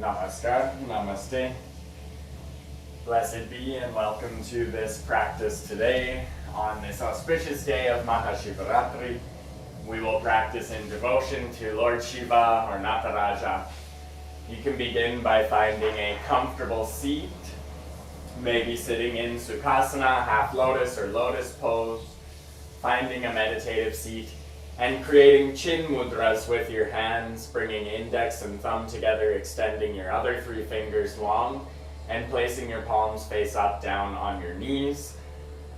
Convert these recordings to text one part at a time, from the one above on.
Namaskar, Namaste. Blessed be and welcome to this practice today. On this auspicious day of ShivaNataraja, we will practice in devotion to Lord Shiva or Nataraja. You can begin by finding a comfortable seat, maybe sitting in Sukhasana, half lotus or lotus pose, finding a meditative seat, and creating chin mudras with your hands, bringing index and thumb together, extending your other three fingers long, and placing your palms face up down on your knees,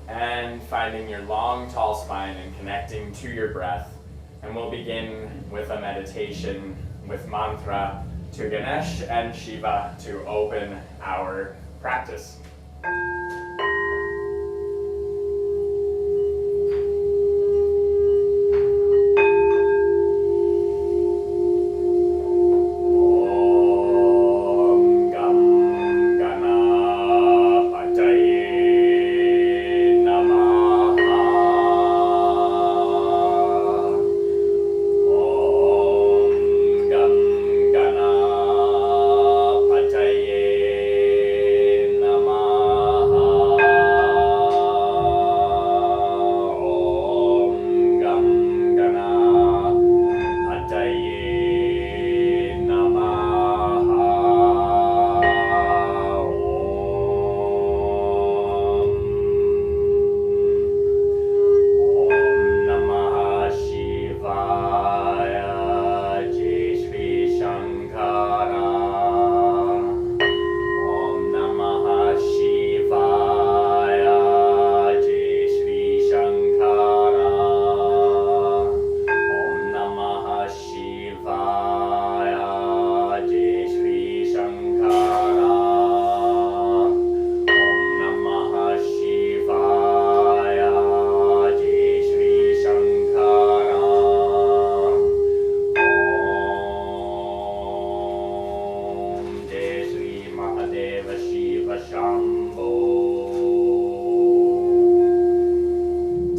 and finding your long, tall spine and connecting to your breath. And we'll begin with a meditation with mantra to Ganesh and Shiva to open our practice.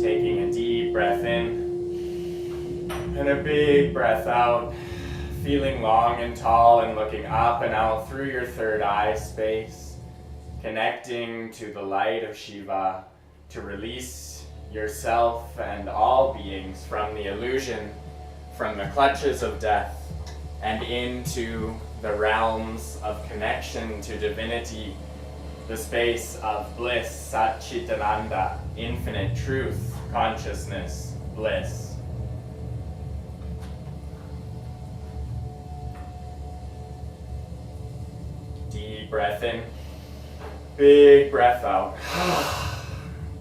Taking a deep breath in and a big breath out, feeling long and tall and looking up and out through your third eye space, connecting to the light of Shiva to release yourself and all beings from the illusion, from the clutches of death, and into the realms of connection to divinity, the space of bliss, Satchitananda, infinite truth, consciousness, bliss. Deep breath in, big breath out.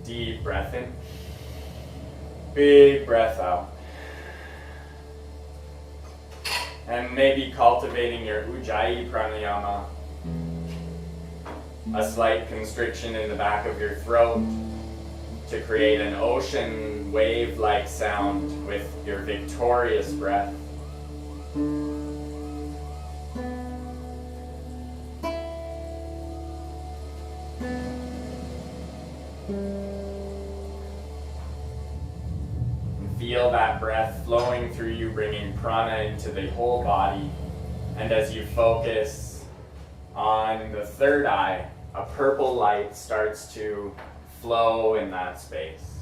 Deep breath in, big breath out. And maybe cultivating your Ujjayi pranayama, a slight constriction in the back of your throat to create an ocean wave-like sound with your victorious breath. Feel that breath flowing through you, bringing prana into the whole body. And as you focus on the third eye, a purple light starts to flow in that space.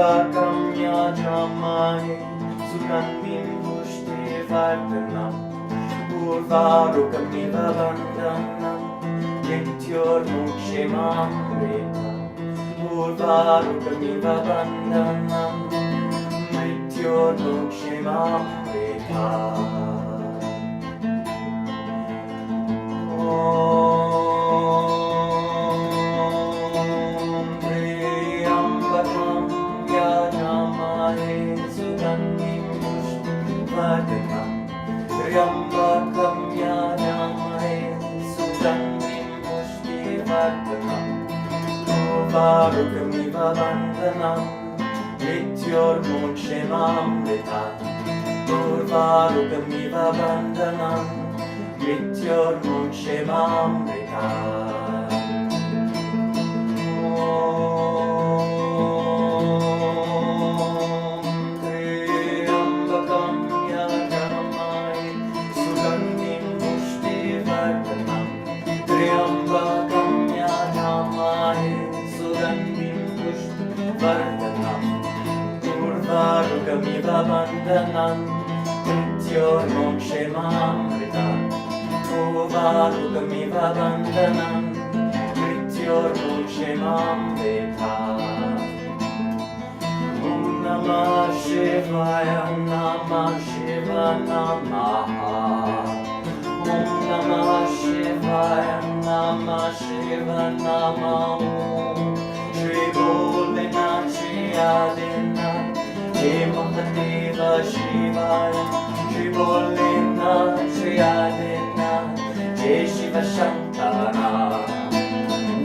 Triambakam yajamahe sugandhim pushtivardanam urvarukamiva bandhanam mrityormukshemamrita urvarukamiva bandhanam mrityormukshemamrita. Triambakam yajamahe sugandhim pushtivardanam urvarukamiva bandhanam mrityormukshemamrita urvarukamiva bandhanam mrityormukshemamrita. Urvarukamiva bandhanam mrityormukshemamrita urvarukamiva bandhanam mrityormukshemamrita. Om Namah Shivaya Namah Shiva Namaha. Om Namah Shivaya Namah Shiva Namaha. Shri Bholenath Shri Adinath Jai Mahadeva Shivaya. Shri Bholenath Shri Adinath Jai Shiva Shankara.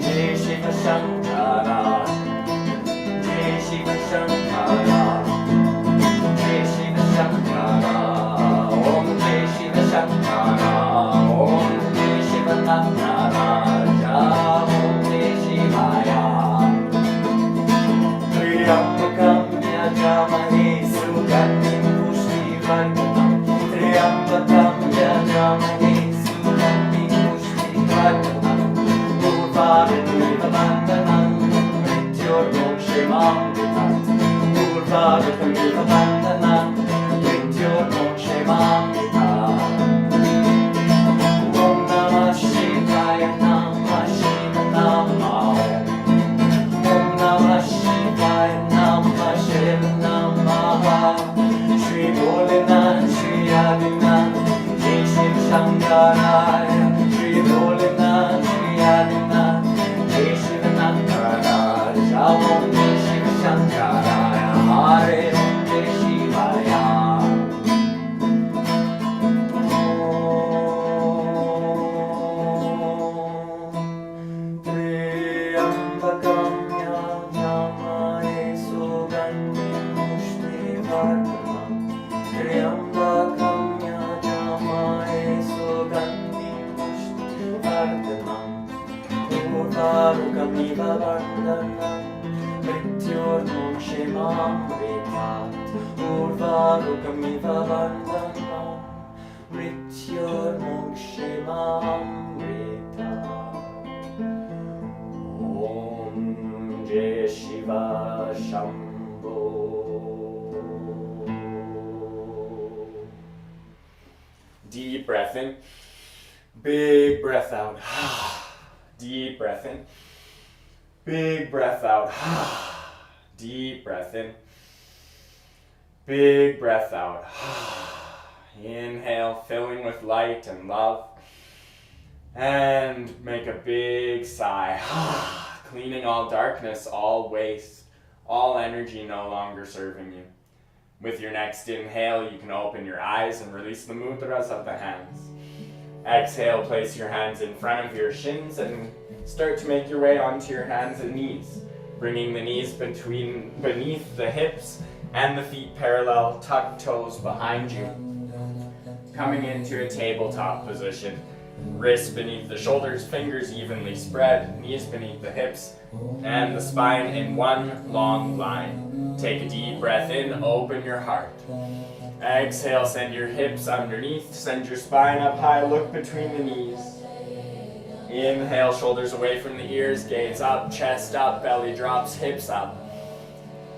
Jai Shiva Shankara. Jai Shiva Shankara. Jai Shiva Shankara. Om Jai Shiva Shankara. Om Jai Shiva Nataraja. Om Jai Shivaya. Triambakam yajamahe sugandhim pushtivardanam Triambakam yajamahe sugandhim pushtivardanam urvarukamiva bandhanam mrityormukshemamrita urvarukamiva bandhanam mrityormukshemamrita. Om Namah Shivaya Namah Shiva Namaha. Om Namah Shivaya Namah Shiva Namaha. Shri Bholenath Shri Adinath Jai Shiva Shankara. Shri Bholenath Shri Adinath Jai Shiva Nataraja. Om Jai Shiva Shankara. Hare Om Jai Shivaya. Triambakam yajamahe sugandhim pushtivardanam Triambakam yajamahe sugandhim pushtivardanam urvarukamiva bandhanam mrityormukshemamrita urvarukamiva bandhanam mrityormukshemamrita. Om Jai Shiva Shambho. Deep breath in, big breath out. Deep breath in, big breath out. Deep breath in, big breath out. Inhale, filling with light and love. And make a big sigh. Cleaning all darkness, all waste, all energy no longer serving you. With your next inhale, you can open your eyes and release the mudras of the hands. Exhale, place your hands in front of your shins and start to make your way onto your hands and knees, bringing the knees beneath the hips and the feet parallel, tuck toes behind you. Coming into a tabletop position, wrists beneath the shoulders, fingers evenly spread, knees beneath the hips, and the spine in one long line. Take a deep breath in, open your heart. Exhale, send your hips underneath, send your spine up high, look between the knees. Inhale, shoulders away from the ears, gaze up, chest up, belly drops, hips up.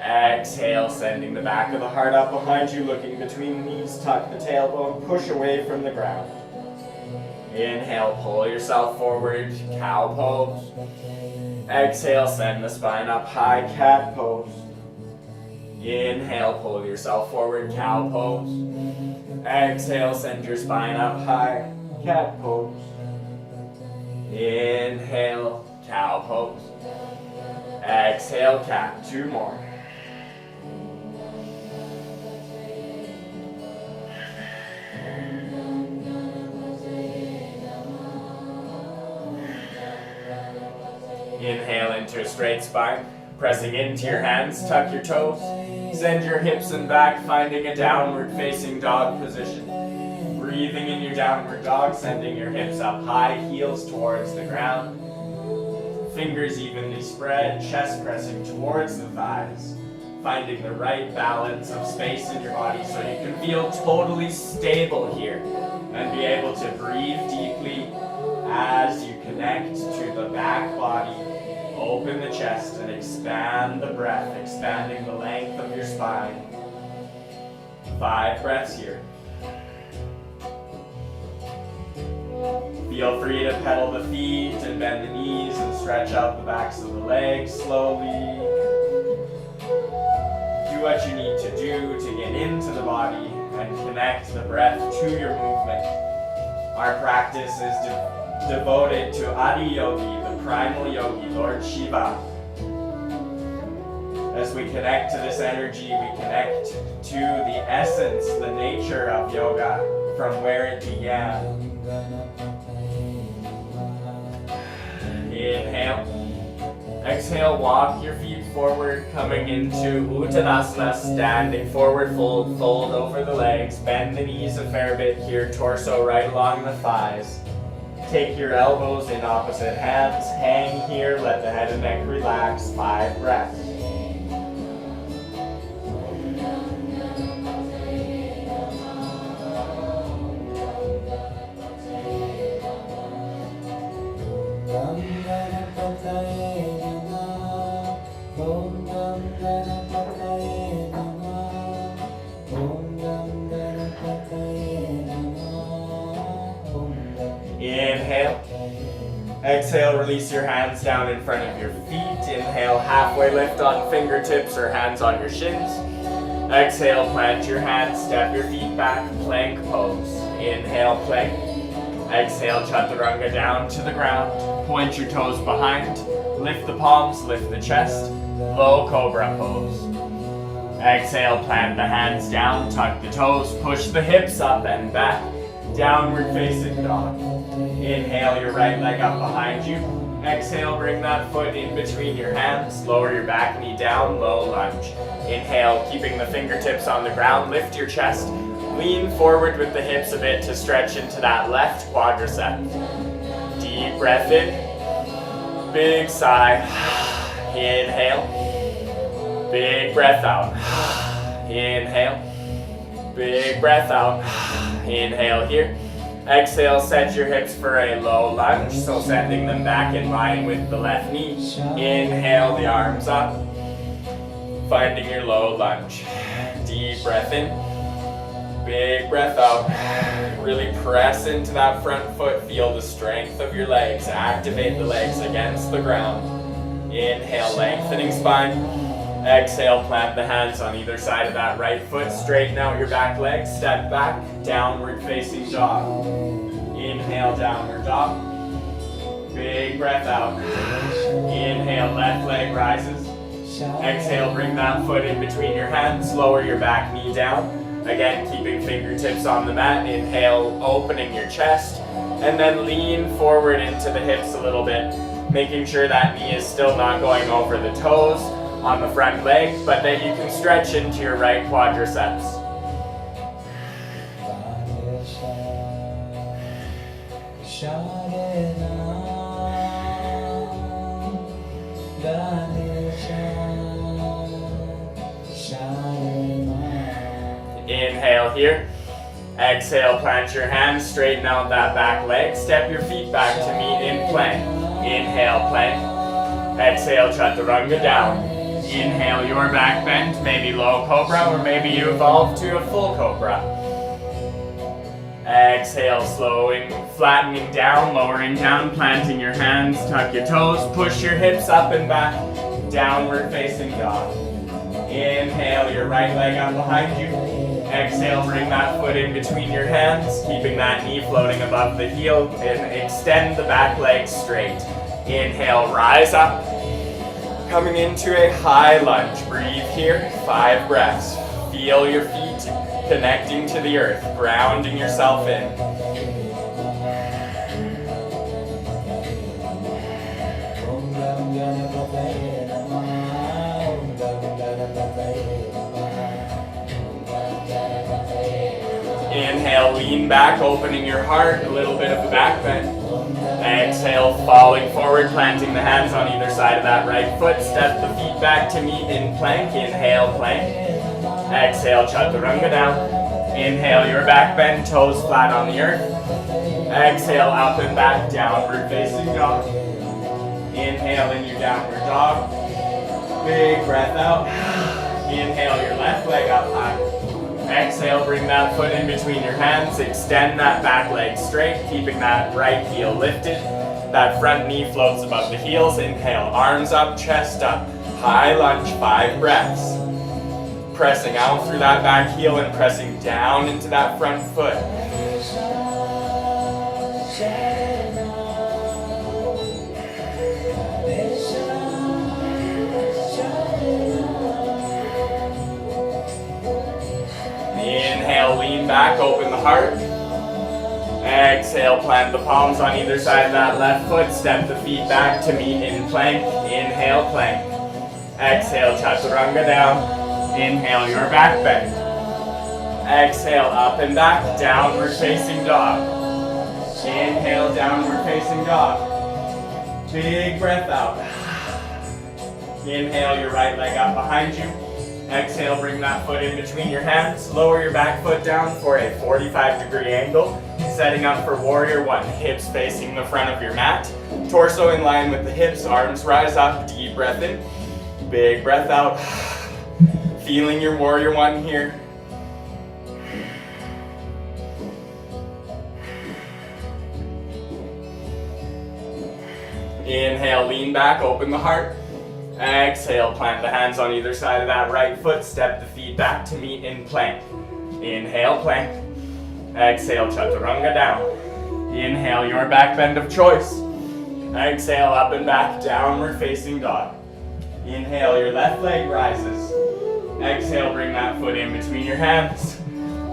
Exhale, sending the back of the heart up behind you, looking between the knees, tuck the tailbone, push away from the ground. Inhale, pull yourself forward, cow pose. Exhale, send the spine up high, cat pose. Inhale, pull yourself forward, cow pose. Exhale, send your spine up high, cat pose. Inhale, cow pose. Exhale, cat. 2 more. Inhale into a straight spine, pressing into your hands, tuck your toes, send your hips and back, finding a downward facing dog position. Breathing in your downward dog, sending your hips up high, heels towards the ground. Fingers evenly spread, chest pressing towards the thighs. Finding the right balance of space in your body so you can feel totally stable here and be able to breathe deeply as you connect to the back body. Open the chest and expand the breath, expanding the length of your spine. 5 breaths here. Feel free to pedal the feet and bend the knees and stretch out the backs of the legs slowly. Do what you need to do to get into the body and connect the breath to your movement. Our practice is devoted to Adi Yogi, the primal yogi, Lord Shiva. As we connect to this energy, we connect to the essence, the nature of yoga, from where it began. Inhale. Exhale, walk your feet forward, coming into Uttanasana, standing forward, fold over the legs, bend the knees a fair bit here, torso right along the thighs. Take your elbows in opposite hands, hang here, let the head and neck relax, 5 breaths. Inhale. Exhale, release your hands down in front of your feet. Inhale, halfway lift on fingertips or hands on your shins. Exhale, plant your hands, step your feet back, plank pose. Inhale, plank. Exhale, chaturanga down to the ground. Point your toes behind. Lift the palms, lift the chest. Low cobra pose. Exhale, plant the hands down, tuck the toes, push the hips up and back. Downward facing dog. Inhale your right leg up behind you. Exhale, bring that foot in between your hands. Lower your back knee down, low lunge. Inhale, keeping the fingertips on the ground. Lift your chest. Lean forward with the hips a bit to stretch into that left quadricep. Deep breath in. Big sigh. Inhale. Big breath out. Inhale. Big breath out. Inhale here. Exhale, set your hips for a low lunge, so sending them back in line with the left knee. Inhale the arms up, finding your low lunge. Deep breath in, big breath out. Really press into that front foot, feel the strength of your legs, activate the legs against the ground. Inhale, lengthening spine. Exhale, plant the hands on either side of that right foot. Straighten out your back leg, step back, downward facing dog. Inhale, downward dog. Big breath out. Inhale, left leg rises. Exhale, bring that foot in between your hands, lower your back knee down. Again, keeping fingertips on the mat. Inhale, opening your chest. And then lean forward into the hips a little bit, making sure that knee is still not going over the toes on the front leg, but that you can stretch into your right quadriceps. Inhale here. Exhale, plant your hands, straighten out that back leg, step your feet back to meet in plank. Inhale, plank. Exhale, chaturanga down. Inhale your back bend, maybe low cobra, or maybe you evolve to a full cobra. Exhale, slowing, flattening down, lowering down, planting your hands, tuck your toes, push your hips up and back, downward facing dog. Inhale your right leg up behind you. Exhale, bring that foot in between your hands, keeping that knee floating above the heel, and extend the back leg straight. Inhale, rise up. Coming into a high lunge. Breathe here, 5 breaths. Feel your feet connecting to the earth, grounding yourself in. Inhale, lean back, opening your heart, a little bit of a back bend. Exhale, falling forward, planting the hands on either side of that right foot. Step the feet back to meet in plank. Inhale, plank. Exhale, chaturanga down. Inhale, your back bend, toes flat on the earth. Exhale, up and back, downward facing dog. Inhale in your downward dog. Big breath out. Inhale your left leg up high. Exhale, bring that foot in between your hands. Extend that back leg straight, keeping that right heel lifted. That front knee floats above the heels. Inhale, arms up, chest up. High lunge, 5 breaths. Pressing out through that back heel and pressing down into that front foot. Inhale, lean back, open the heart. Exhale, plant the palms on either side of that left foot. Step the feet back to meet in plank. Inhale, plank. Exhale, chaturanga down. Inhale your back bend. Exhale, up and back, downward facing dog. Inhale, downward facing dog. Big breath out. Inhale your right leg up behind you. Exhale, bring that foot in between your hands. Lower your back foot down for a 45-degree angle. Setting up for warrior 1. Hips facing the front of your mat. Torso in line with the hips. Arms rise up. Deep breath in. Big breath out. Feeling your warrior 1 here. Inhale, lean back, open the heart. Exhale, plant the hands on either side of that right foot. Step the feet back to meet in plank. Inhale, plank. Exhale, chaturanga down. Inhale, your back bend of choice. Exhale, up and back, downward facing dog. Inhale, your left leg rises. Exhale, bring that foot in between your hands.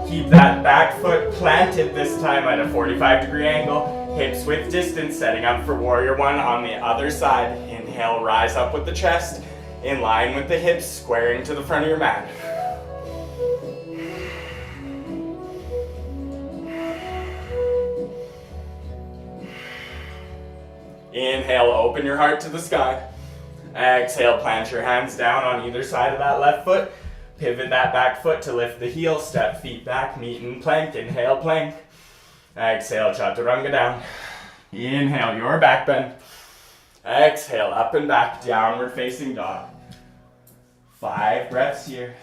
Keep that back foot planted this time at a 45-degree angle. Hips width distance, setting up for warrior 1 on the other side. Inhale, rise up with the chest, in line with the hips, squaring to the front of your mat. Inhale, open your heart to the sky. Exhale, plant your hands down on either side of that left foot. Pivot that back foot to lift the heel. Step feet back, meet in plank. Inhale, plank. Exhale, chaturanga down. Inhale, your back bend. Exhale, up and back, downward facing dog. 5 breaths here.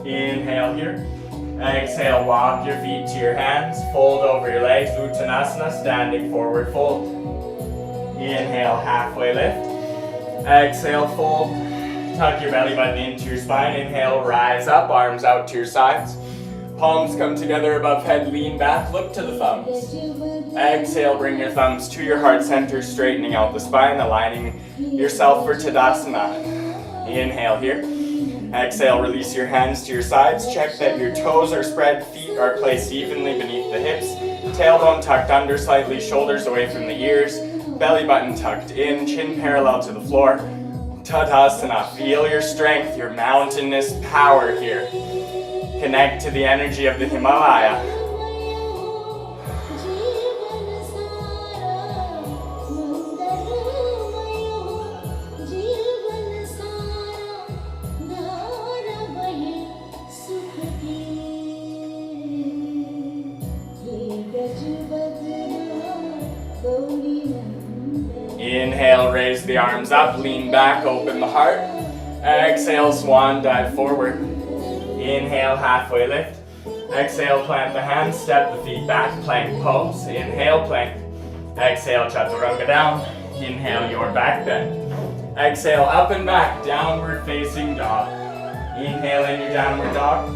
Inhale here. Exhale, walk your feet to your hands. Fold over your legs, Uttanasana, standing forward fold. Inhale, halfway lift. Exhale, fold. Tuck your belly button into your spine. Inhale, rise up, arms out to your sides. Palms come together above head, lean back, look to the thumbs. Exhale, bring your thumbs to your heart center, straightening out the spine, aligning yourself for Tadasana. Inhale here. Exhale, release your hands to your sides. Check that your toes are spread, feet are placed evenly beneath the hips. Tailbone tucked under slightly, shoulders away from the ears. Belly button tucked in, chin parallel to the floor. Tadasana, feel your strength, your mountainous power here. Connect to the energy of the Himalaya. Inhale, raise the arms up, lean back, open the heart. Exhale, swan dive forward. Inhale, halfway lift. Exhale, plant the hands, step the feet back, plank pose. Inhale, plank. Exhale, chaturanga down. Inhale, your back bend. Exhale, up and back, downward facing dog. Inhale in your downward dog.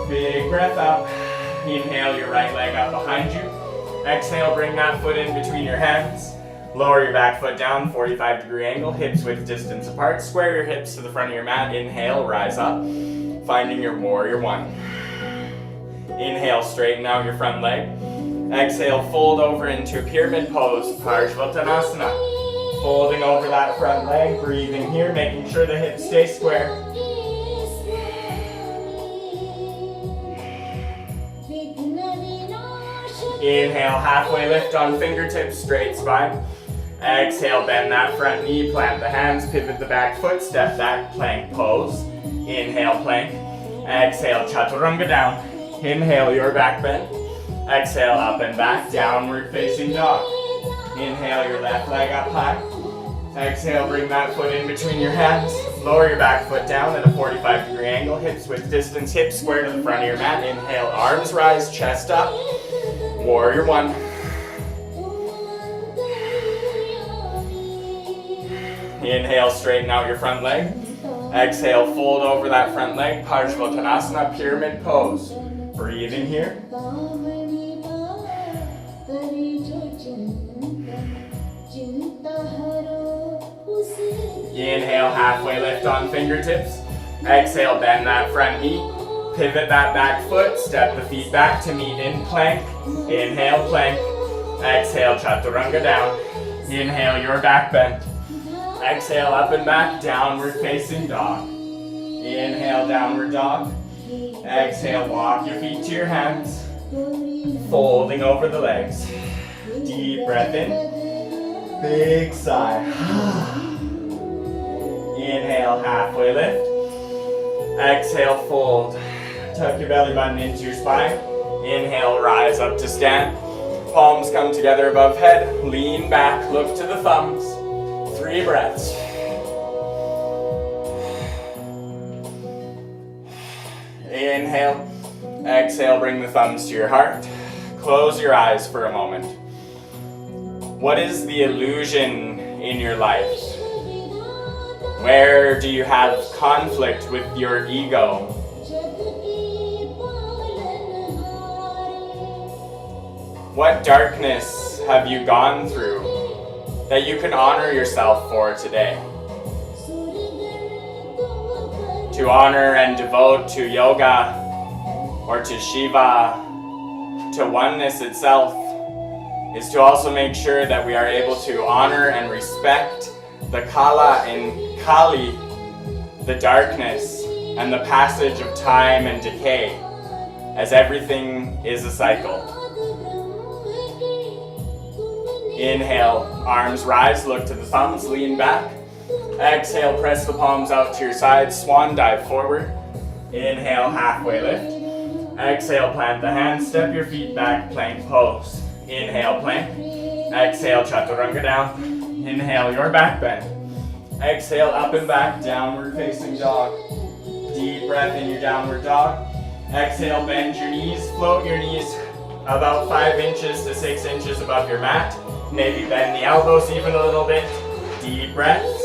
Big breath out. Inhale your right leg up behind you. Exhale, bring that foot in between your hands. Lower your back foot down, 45-degree angle, hips width distance apart. Square your hips to the front of your mat. Inhale, rise up, finding your warrior one. Inhale, straighten out your front leg. Exhale, fold over into a pyramid pose, Parsvottanasana. Folding over that front leg, breathing here, making sure the hips stay square. Inhale, halfway lift on fingertips, straight spine. Exhale, bend that front knee, plant the hands, pivot the back foot, step back, plank pose. Inhale, plank. Exhale, chaturanga down. Inhale, your back bend. Exhale, up and back, downward facing dog. Inhale, your left leg up high. Exhale, bring that foot in between your hands. Lower your back foot down at a 45-degree angle, hips width distance, hips square to the front of your mat. Inhale, arms rise, chest up. Warrior one. Inhale, straighten out your front leg. Exhale, fold over that front leg, Parsvottanasana, pyramid pose. Breathing here. Inhale, halfway lift on fingertips. Exhale, bend that front knee. Pivot that back foot, step the feet back to meet in plank. Inhale, plank. Exhale, chaturanga down. Inhale, your back bend. Exhale, up and back, downward facing dog. Inhale, downward dog. Exhale, walk your feet to your hands. Folding over the legs. Deep breath in. Big sigh. Inhale, halfway lift. Exhale, fold. Tuck your belly button into your spine. Inhale, rise up to stand. Palms come together above head. Lean back, look to the thumbs. 3 breaths. Inhale. Exhale, bring the thumbs to your heart. Close your eyes for a moment. What is the illusion in your life? Where do you have conflict with your ego? What darkness have you gone through that you can honor yourself for today? To honor and devote to yoga or to Shiva, to oneness itself, is to also make sure that we are able to honor and respect the Kala and Kali, the darkness and the passage of time and decay, as everything is a cycle. Inhale, arms rise, look to the thumbs, lean back. Exhale, press the palms out to your sides, swan dive forward. Inhale, halfway lift. Exhale, plant the hands, step your feet back, plank pose. Inhale, plank. Exhale, chaturanga down. Inhale, your back bend. Exhale, up and back, downward facing dog. Deep breath in your downward dog. Exhale, bend your knees, float your knees about 5 inches to 6 inches above your mat. Maybe bend the elbows even a little bit. Deep breaths.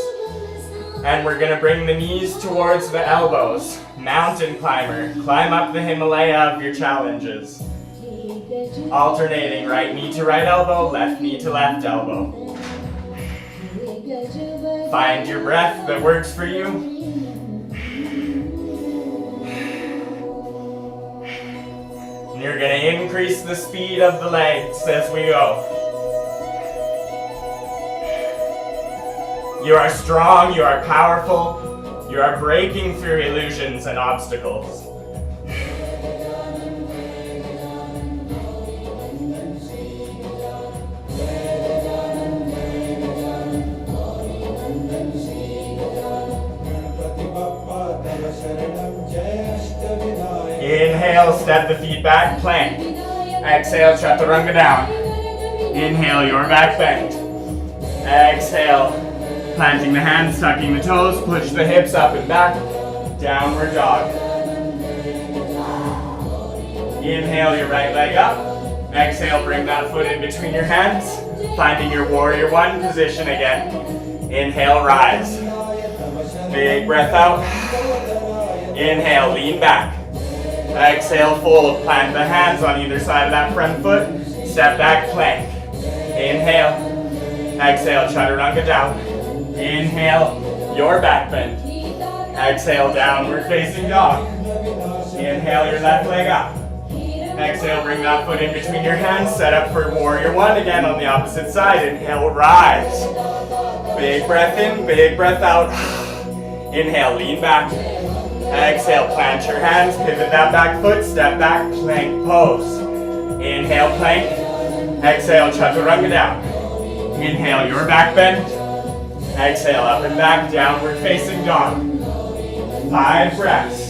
And we're gonna bring the knees towards the elbows. Mountain climber, climb up the Himalaya of your challenges. Alternating right knee to right elbow, left knee to left elbow. Find your breath that works for you. And you're gonna increase the speed of the legs as we go. You are strong, you are powerful, you are breaking through illusions and obstacles. Inhale, step the feet back, plank. Exhale, chaturanga down. Inhale, your back bend. Exhale, planting the hands, tucking the toes, push the hips up and back, downward dog. Inhale your right leg up. Exhale, bring that foot in between your hands, finding your warrior one position again. Inhale, rise. Big breath out. Inhale, lean back. Exhale, fold. Plant the hands on either side of that front foot. Step back, plank. Inhale. Exhale, chaturanga down. Inhale, your back bend. Exhale, downward facing dog. Inhale your left leg up. Exhale, bring that foot in between your hands. Set up for warrior one again on the opposite side. Inhale, rise. Big breath in, big breath out. Inhale, lean back. Exhale, plant your hands, pivot that back foot, step back, plank pose. Inhale, plank. Exhale, chaturanga down. Inhale, your back bend. Exhale, up and back, downward facing dog. 5 breaths.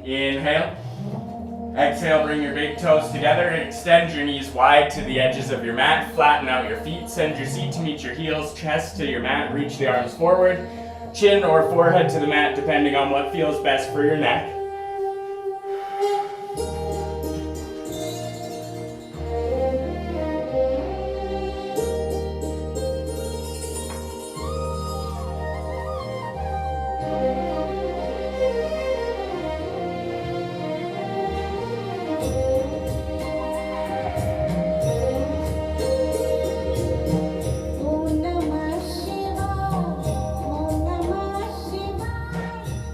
Inhale. Exhale, bring your big toes together. Extend your knees wide to the edges of your mat. Flatten out your feet. Send your seat to meet your heels. Chest to your mat. Reach the arms forward. Chin or forehead to the mat, depending on what feels best for your neck.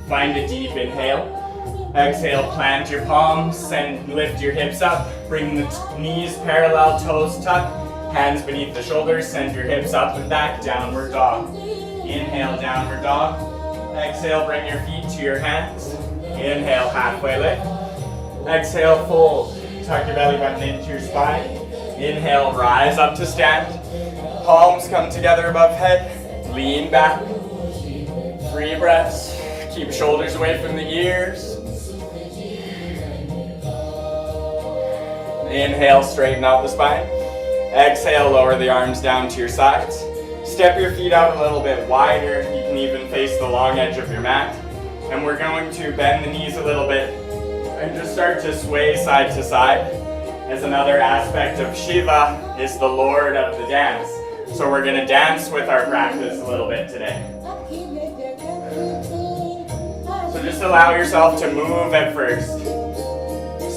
Find a deep inhale. Exhale, plant your palms and lift your hips up. Bring the knees parallel, toes tuck, hands beneath the shoulders. Send your hips up and back, downward dog. Inhale, downward dog. Exhale, bring your feet to your hands. Inhale, halfway lift. Exhale, fold. Tuck your belly button into your spine. Inhale, rise up to stand. Palms come together above head. Lean back. 3 breaths. Keep shoulders away from the ears. Inhale, straighten out the spine. Exhale, lower the arms down to your sides. Step your feet out a little bit wider. You can even face the long edge of your mat. And we're going to bend the knees a little bit and just start to sway side to side. As another aspect of Shiva is the Lord of the dance. So we're going to dance with our practice a little bit today. So just allow yourself to move at first.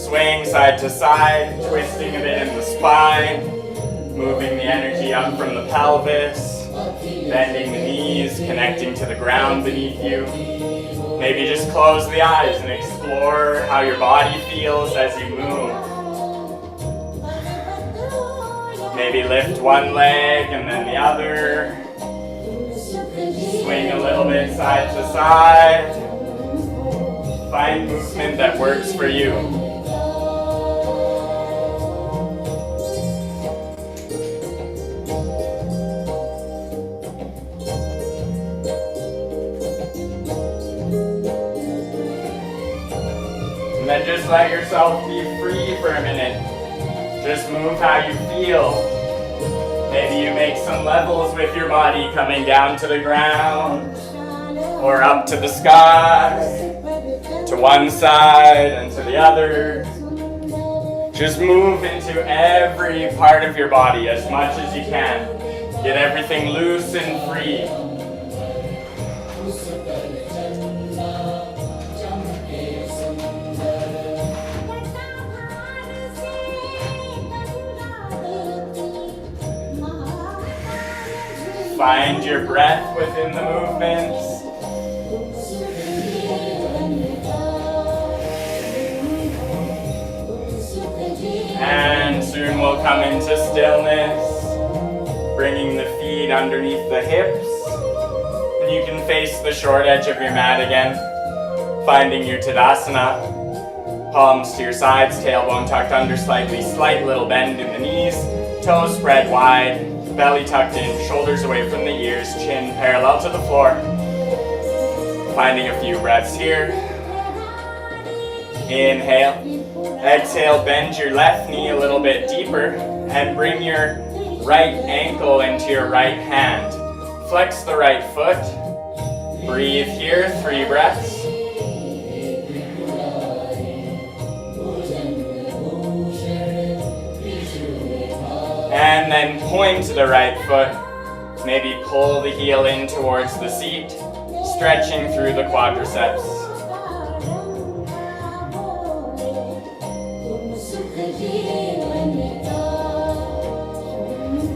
Swaying side to side, twisting a bit in the spine, moving the energy up from the pelvis, bending the knees, connecting to the ground beneath you. Maybe just close the eyes and explore how your body feels as you move. Maybe lift one leg and then the other. Swing a little bit side to side. Find movement that works for you. And then just let yourself be free for a minute. Just move how you feel. Maybe you make some levels with your body, coming down to the ground or up to the sky. To one side and to the other. Just move into every part of your body as much as you can. Get everything loose and free. Find your breath within the movements. And soon we'll come into stillness, bringing the feet underneath the hips. And you can face the short edge of your mat again, finding your Tadasana. Palms to your sides, tailbone tucked under slightly, slight little bend in the knees, toes spread wide. belly tucked in, shoulders away from the ears, chin parallel to the floor. Finding a few breaths here. Inhale. Exhale, bend your left knee a little bit deeper and bring your right ankle into your right hand. Flex the right foot. Breathe here, 3 breaths. And then point to the right foot. Maybe pull the heel in towards the seat, stretching through the quadriceps.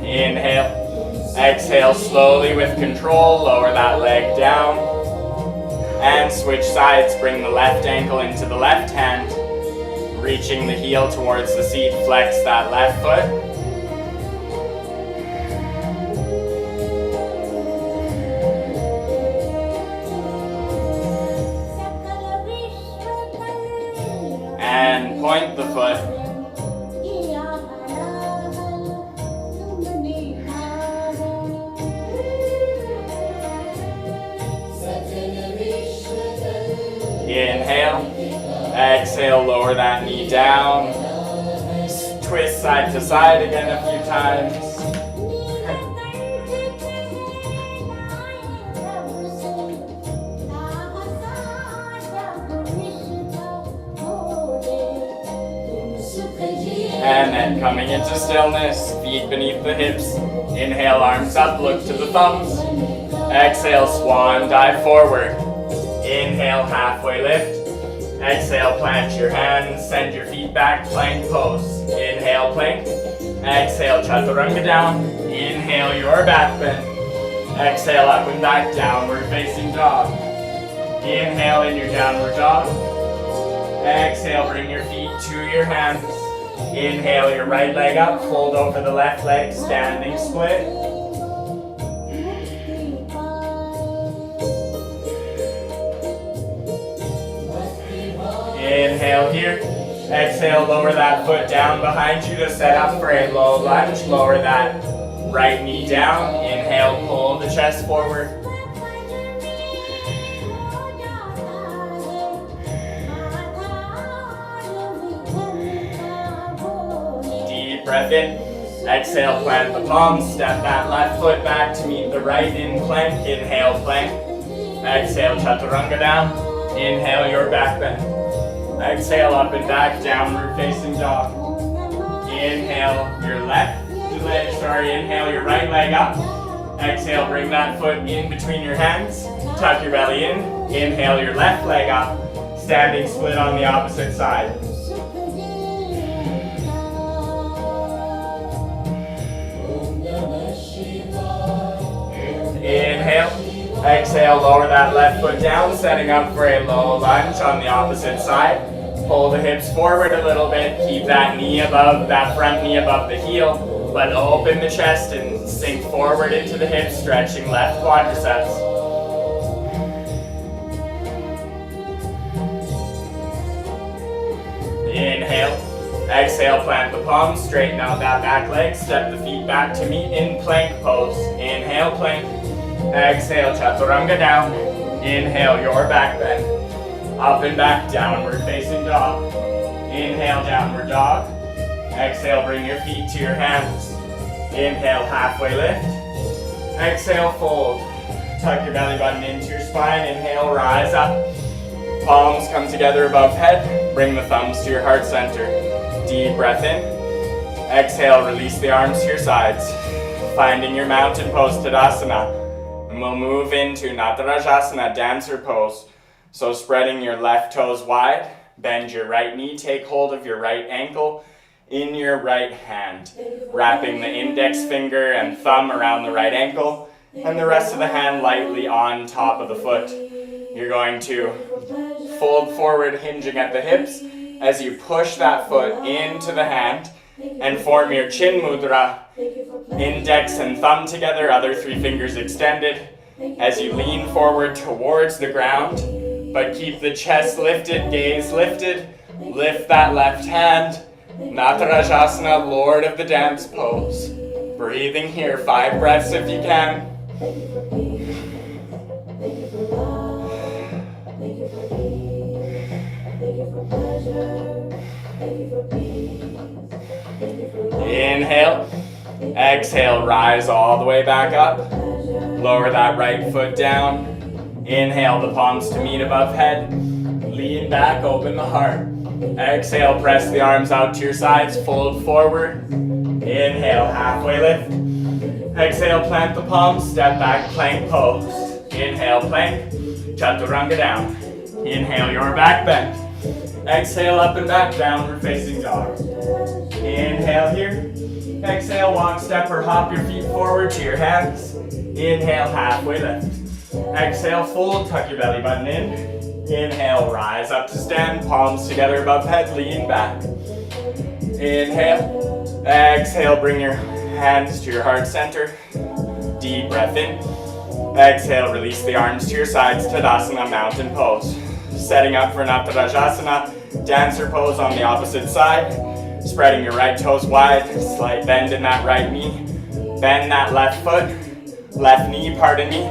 Inhale. Exhale slowly with control, lower that leg down. And switch sides, bring the left ankle into the left hand. Reaching the heel towards the seat, flex that left foot. And point the foot. Inhale. Exhale, lower that knee down. Twist side to side again a few times. And then coming into stillness, feet beneath the hips. Inhale, arms up, look to the thumbs. Exhale, swan dive forward. Inhale, halfway lift. Exhale, plant your hands, send your feet back, plank pose. Inhale, plank. Exhale, chaturanga down. Inhale, your back bend. Exhale, up and back, downward facing dog. Inhale in your downward dog. Exhale, bring your feet to your hands. Inhale, your right leg up, fold over the left leg, standing split. Inhale here. Exhale, lower that foot down behind you to set up for a low lunge. Lower that right knee down. Inhale, pull the chest forward. Deep breath in. Exhale, plant the palms. Step that left foot back to meet the right in plank. Inhale, plank. Exhale, chaturanga down. Inhale, your back bend. Exhale, up and back, downward facing dog. Inhale, your inhale, your right leg up. Exhale, bring that foot in between your hands. Tuck your belly in. Inhale, your left leg up. Standing split on the opposite side. Inhale. Exhale, lower that left foot down, setting up for a low lunge on the opposite side. Pull the hips forward a little bit, keep that front knee above the heel, but open the chest and sink forward into the hips, stretching left quadriceps. Inhale. Exhale, plant the palms, straighten out that back leg, step the feet back to meet in plank pose. Inhale, plank. Exhale, chaturanga down. Inhale, your back bend. Up and back, downward facing dog. Inhale, downward dog. Exhale, bring your feet to your hands. Inhale, halfway lift. Exhale, fold. Tuck your belly button into your spine. Inhale, rise up. Palms come together above head. Bring the thumbs to your heart center. Deep breath in. Exhale, release the arms to your sides. Finding your mountain pose, Tadasana. And we'll move into Natarajasana, dancer pose. So spreading your left toes wide, bend your right knee, take hold of your right ankle in your right hand. Wrapping the index finger and thumb around the right ankle, and the rest of the hand lightly on top of the foot. You're going to fold forward, hinging at the hips, as you push that foot into the hand, and form your chin mudra. Index and thumb together, other 3 fingers extended, as you lean forward towards the ground, but keep the chest lifted, gaze lifted. Lift that left hand. Natarajasana, Lord of the Dance pose. Breathing here, 5 breaths if you can. Inhale. Exhale, rise all the way back up. Lower that right foot down. Inhale, the palms to meet above head. Lean back, open the heart. Exhale, press the arms out to your sides, fold forward. Inhale, halfway lift. Exhale, plant the palms, step back, plank pose. Inhale, plank, chaturanga down. Inhale, your back bend. Exhale, up and back, downward facing dog. Inhale here. Exhale, walk, step, or hop your feet forward to your hands. Inhale, halfway lift. Exhale, fold, tuck your belly button in. Inhale, rise up to stand, palms together above head, lean back. Inhale. Exhale, bring your hands to your heart center. Deep breath in. Exhale, release the arms to your sides, Tadasana, mountain pose. Setting up for Natarajasana, dancer pose on the opposite side. Spreading your right toes wide, slight bend in that right knee. Bend that left foot, left knee, pardon me.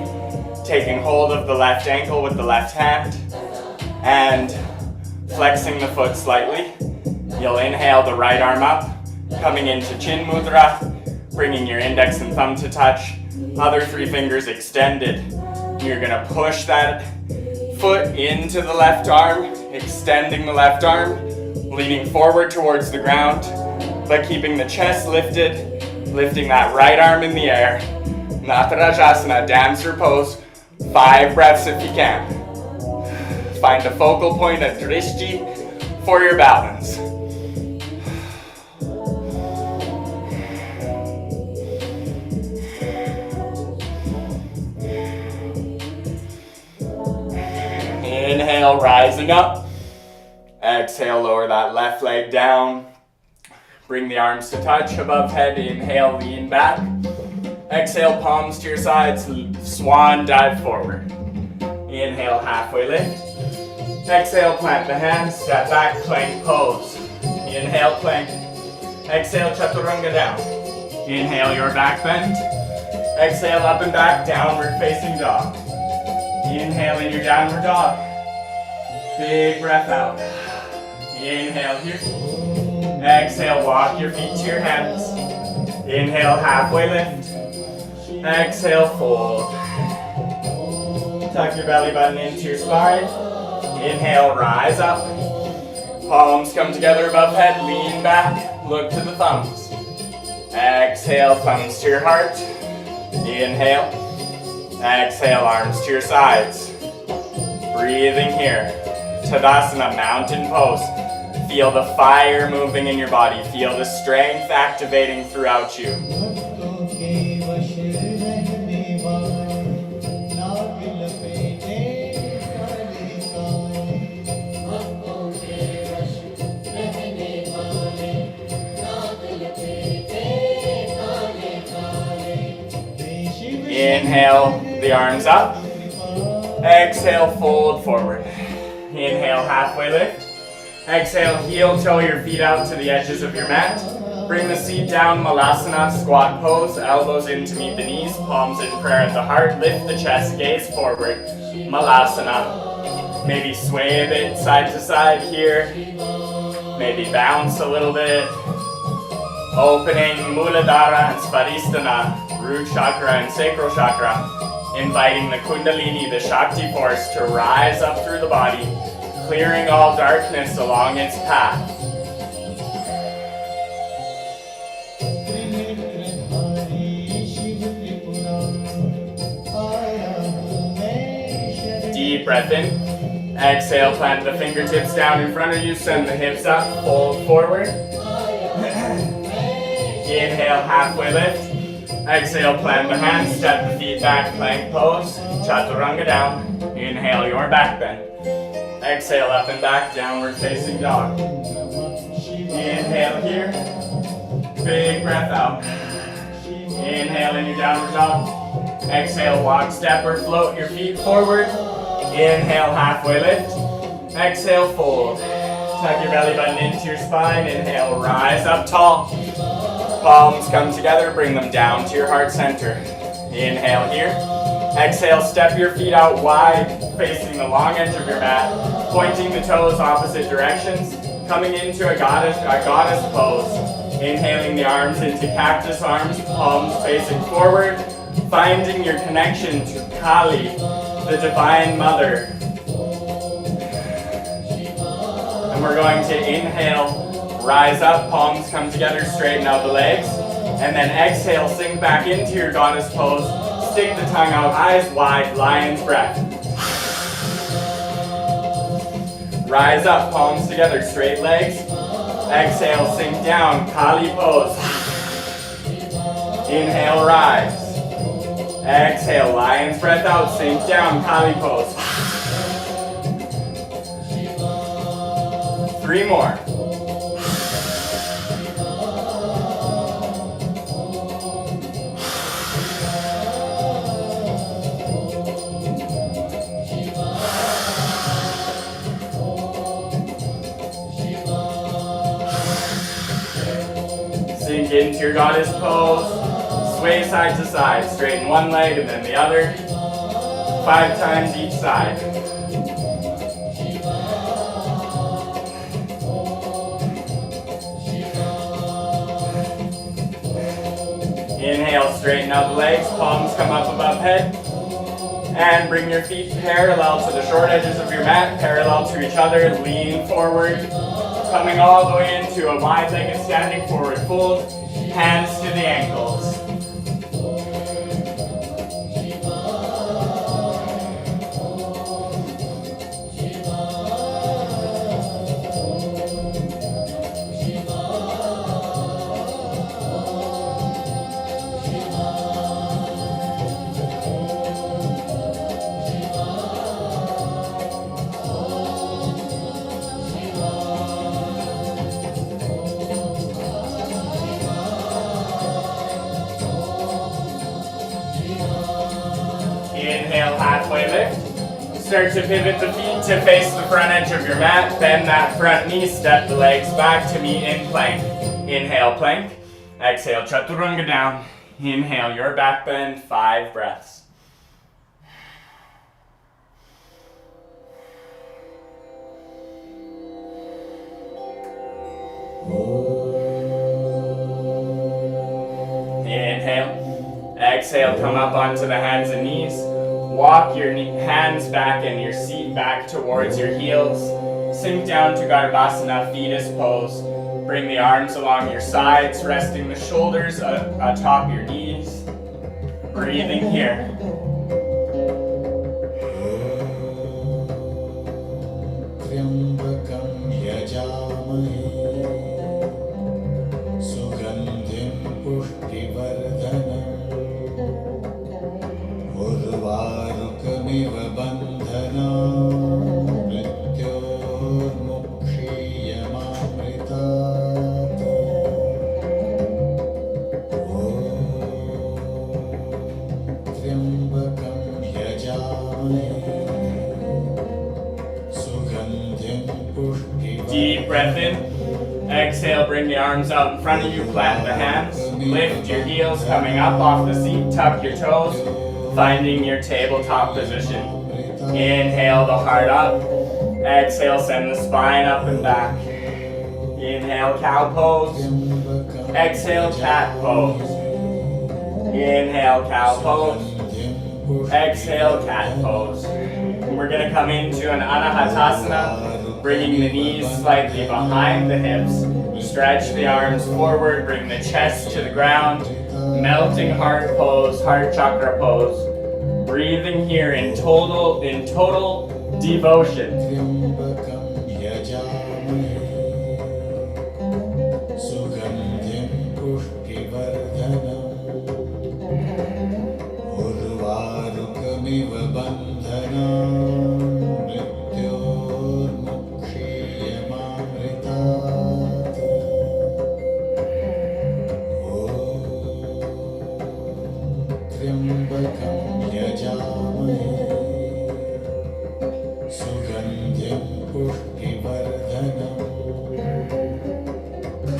Taking hold of the left ankle with the left hand. And flexing the foot slightly. You'll inhale the right arm up, coming into Chin Mudra, bringing your index and thumb to touch. Other 3 fingers extended. You're gonna push that foot into the left arm, extending the left arm, leaning forward towards the ground, but keeping the chest lifted, lifting that right arm in the air. Natarajasana, dancer pose, 5 breaths if you can. Find a focal point, a drishti, for your balance. Inhale, rising up. Exhale, lower that left leg down. Bring the arms to touch above head. Inhale, lean back. Exhale, palms to your sides. Swan dive forward. Inhale, halfway lift. Exhale, plant the hands. Step back, plank pose. Inhale, plank. Exhale, chaturanga down. Inhale, your back bend. Exhale, up and back, downward facing dog. Inhale in your downward dog. Big breath out. Inhale here. Exhale, walk your feet to your hands. Inhale, halfway lift. Exhale, fold. Tuck your belly button into your spine. Inhale, rise up. Palms come together above head, lean back, look to the thumbs. Exhale, thumbs to your heart. Inhale. Exhale, arms to your sides. Breathing here. Tadasana, mountain pose. Feel the fire moving in your body. Feel the strength activating throughout you. Inhale, the arms up. Exhale, fold forward. Inhale, halfway lift. Exhale, heel toe your feet out to the edges of your mat. Bring the seat down, Malasana, squat pose. Elbows in to meet the knees, palms in prayer at the heart. Lift the chest, gaze forward. Malasana. Maybe sway a bit side to side here. Maybe bounce a little bit. Opening Muladhara and Svadhisthana, root chakra and sacral chakra. Inviting the Kundalini, the Shakti force, to rise up through the body, clearing all darkness along its path. Deep breath in. Exhale, plant the fingertips down in front of you, send the hips up, fold forward. Inhale, halfway lift. Exhale, plant the hands, step the feet back, plank pose, chaturanga down. Inhale, your back bend. Exhale, up and back, downward facing dog. Inhale here. Big breath out. Inhale in your downward dog. Exhale, walk, step, or float your feet forward. Inhale, halfway lift. Exhale, fold. Tuck your belly button into your spine. Inhale, rise up tall. Palms come together, bring them down to your heart center. Inhale here. Exhale, step your feet out wide, facing the long edge of your mat, pointing the toes opposite directions, coming into a goddess pose. Inhaling the arms into cactus arms, palms facing forward, finding your connection to Kali, the Divine Mother. And we're going to inhale, rise up, palms come together, straighten out the legs, and then exhale, sink back into your goddess pose, stick the tongue out, eyes wide, lion's breath. Rise up, palms together, straight legs. Exhale, sink down, Kali pose. Inhale, rise. Exhale, lion's breath out, sink down, Kali pose. 3 more. Sink into your goddess pose. Sway side to side. Straighten one leg and then the other. 5 times each side. Inhale, straighten out the legs. Palms come up above head. And bring your feet parallel to the short edges of your mat, parallel to each other. Lean forward. Coming all the way into a wide-legged standing forward fold. Hands to the ankles. Inhale, halfway lift. Start to pivot the feet to face the front edge of your mat. Bend that front knee, step the legs back to meet in plank. Inhale, plank. Exhale, chaturanga down. Inhale, your back bend, 5 breaths. Inhale. Exhale, come up onto the hands and knees. Walk your hands back and your seat back towards your heels. Sink down to Garbhasana, fetus pose. Bring the arms along your sides, resting the shoulders atop your knees. Breathing here. Deep breath in. Exhale, bring the arms out in front of you, plant the hands. Lift your heels coming up off the seat, tuck your toes, finding your tabletop position. Inhale the heart up. Exhale, send the spine up and back. Inhale, cow pose. Exhale, cat pose. Inhale, cow pose. Exhale, cat pose. And we're going to come into an Anahatasana, bringing the knees slightly behind the hips. Stretch the arms forward, bring the chest to the ground. Melting heart pose, heart chakra pose. Breathing here in total devotion.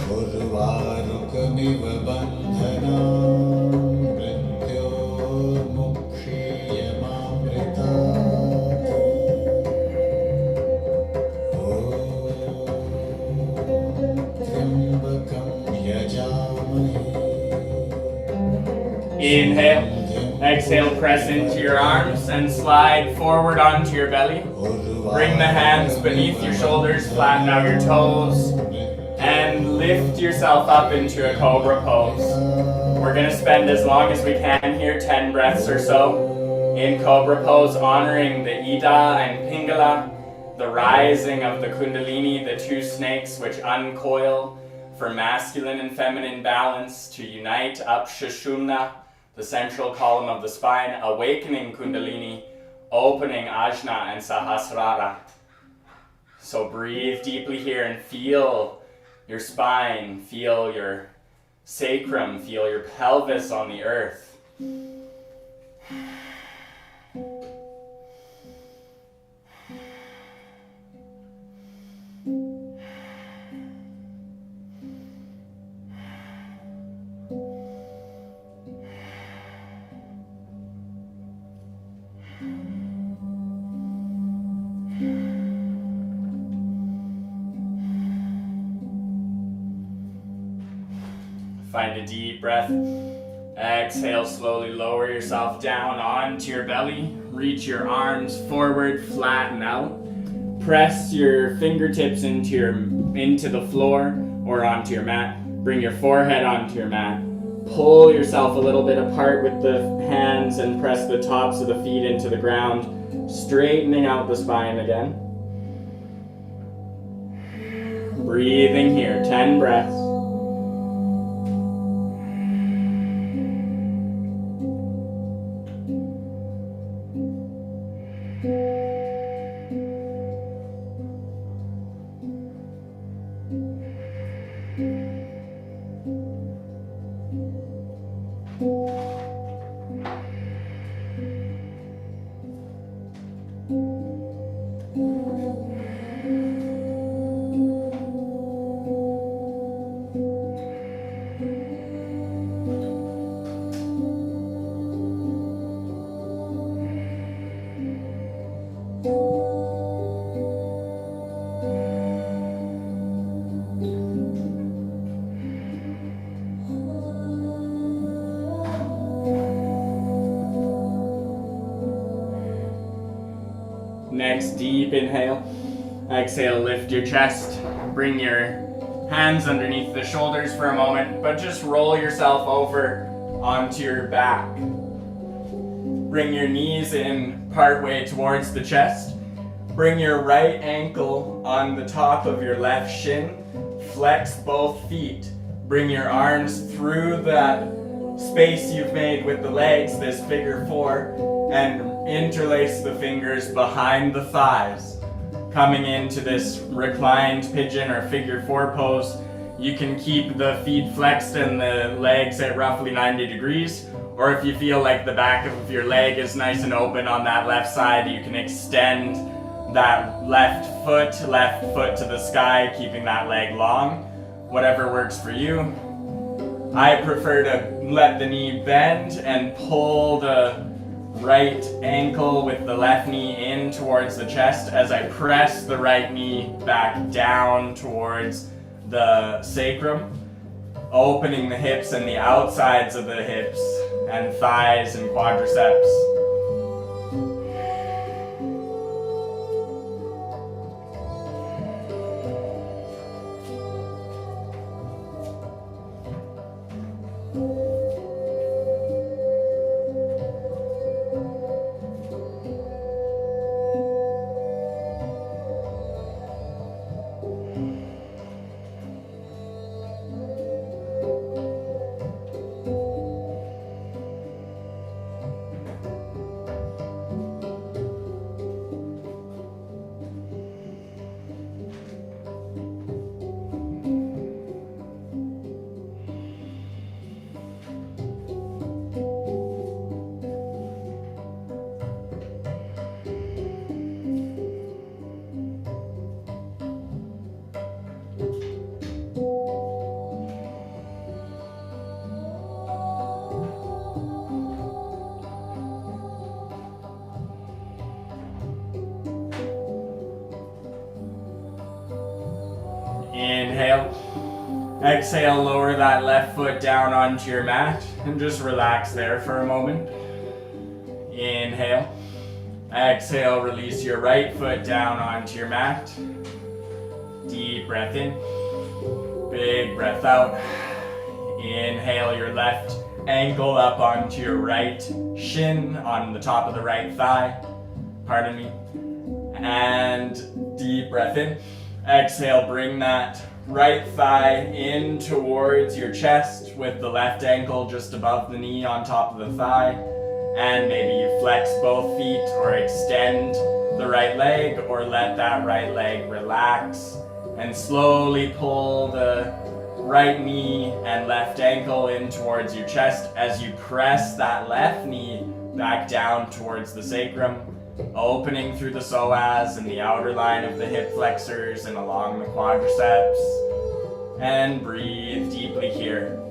Urvarukamiva Inhale. Exhale, press into your arms and slide forward onto your belly. Bring the hands beneath your shoulders, flatten out your toes, and lift yourself up into a cobra pose. We're going to spend as long as we can here, 10 breaths or so, in cobra pose, honoring the Ida and Pingala, the rising of the Kundalini, the two snakes which uncoil for masculine and feminine balance to unite up Sushumna, the central column of the spine, awakening Kundalini, opening Ajna and Sahasrara. So breathe deeply here and feel your spine, feel your sacrum, feel your pelvis on the earth. Find a deep breath. Exhale, slowly lower yourself down onto your belly. Reach your arms forward, flatten out. Press your fingertips into the floor or onto your mat. Bring your forehead onto your mat. Pull yourself a little bit apart with the hands and press the tops of the feet into the ground, straightening out the spine again. Breathing here, 10 breaths. Next, deep inhale. Exhale, lift your chest. Bring your hands underneath the shoulders for a moment, but just roll yourself over onto your back. Bring your knees in partway towards the chest. Bring your right ankle on the top of your left shin. Flex both feet. Bring your arms through that space you've made with the legs, this figure 4, and interlace the fingers behind the thighs. Coming into this reclined pigeon or figure 4 pose, you can keep the feet flexed and the legs at roughly 90 degrees, or if you feel like the back of your leg is nice and open on that left side, you can extend that left foot to the sky, keeping that leg long. Whatever works for you. I prefer to let the knee bend and pull the right ankle with the left knee in towards the chest as I press the right knee back down towards the sacrum, opening the hips and the outsides of the hips and thighs and quadriceps. Inhale. Exhale, lower that left foot down onto your mat and just relax there for a moment. Inhale. Exhale, release your right foot down onto your mat. Deep breath in. Big breath out. Inhale your left ankle up onto your right shin on the top of the right thigh. Pardon me. And deep breath in. Exhale, bring that right thigh in towards your chest with the left ankle just above the knee on top of the thigh. And maybe you flex both feet or extend the right leg or let that right leg relax. And slowly pull the right knee and left ankle in towards your chest as you press that left knee back down towards the sacrum, opening through the psoas and the outer line of the hip flexors and along the quadriceps. And breathe deeply here.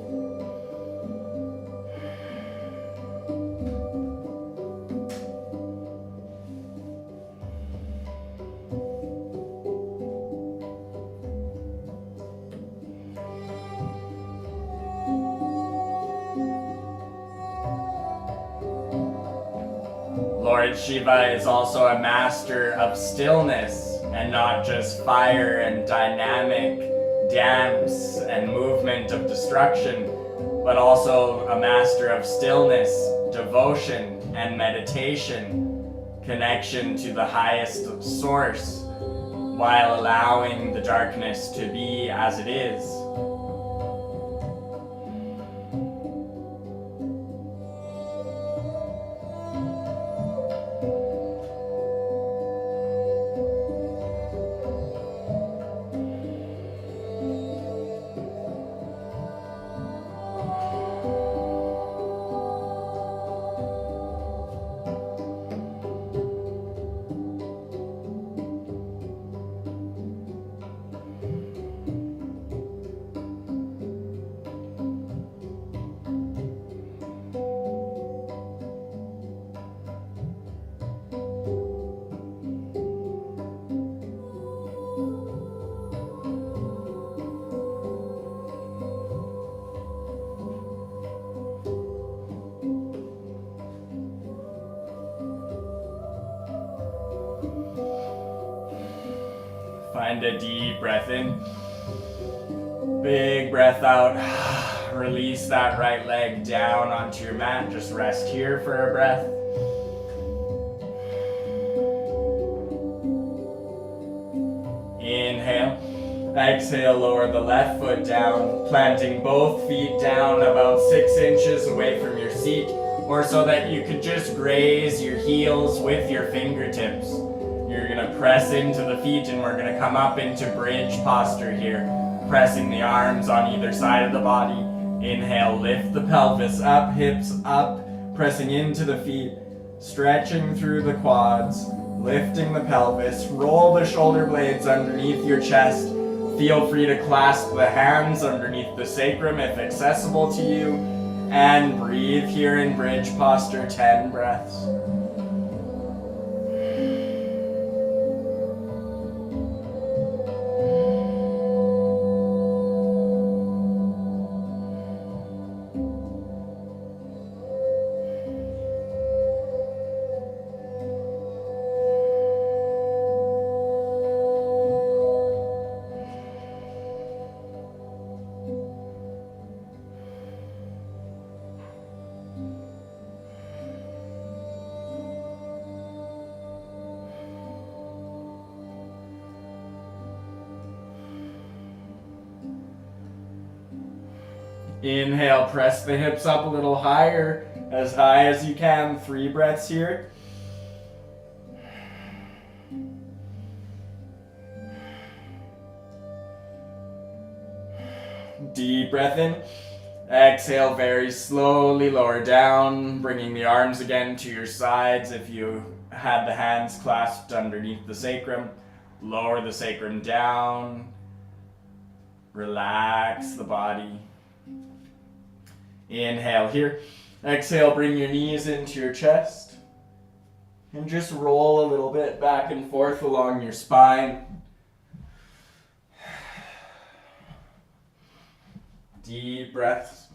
Lord Shiva is also a master of stillness and not just fire and dynamic dance and movement of destruction, but also a master of stillness, devotion, and meditation, connection to the highest source, while allowing the darkness to be as it is. Find a deep breath in. Big breath out. Release that right leg down onto your mat. Just rest here for a breath. Inhale. Exhale, lower the left foot down, planting both feet down about 6 inches away from your seat, or so that you could just graze your heels with your fingertips. You're gonna press into the feet and we're gonna come up into bridge posture here, pressing the arms on either side of the body. Inhale, lift the pelvis up, hips up, pressing into the feet, stretching through the quads, lifting the pelvis, roll the shoulder blades underneath your chest. Feel free to clasp the hands underneath the sacrum if accessible to you, and breathe here in bridge posture 10 breaths. Inhale, press the hips up a little higher, as high as you can. 3 breaths here. Deep breath in. Exhale, very slowly lower down, bringing the arms again to your sides. If you had the hands clasped underneath the sacrum, lower the sacrum down. Relax the body. Inhale here. Exhale, bring your knees into your chest. And just roll a little bit back and forth along your spine. Deep breaths.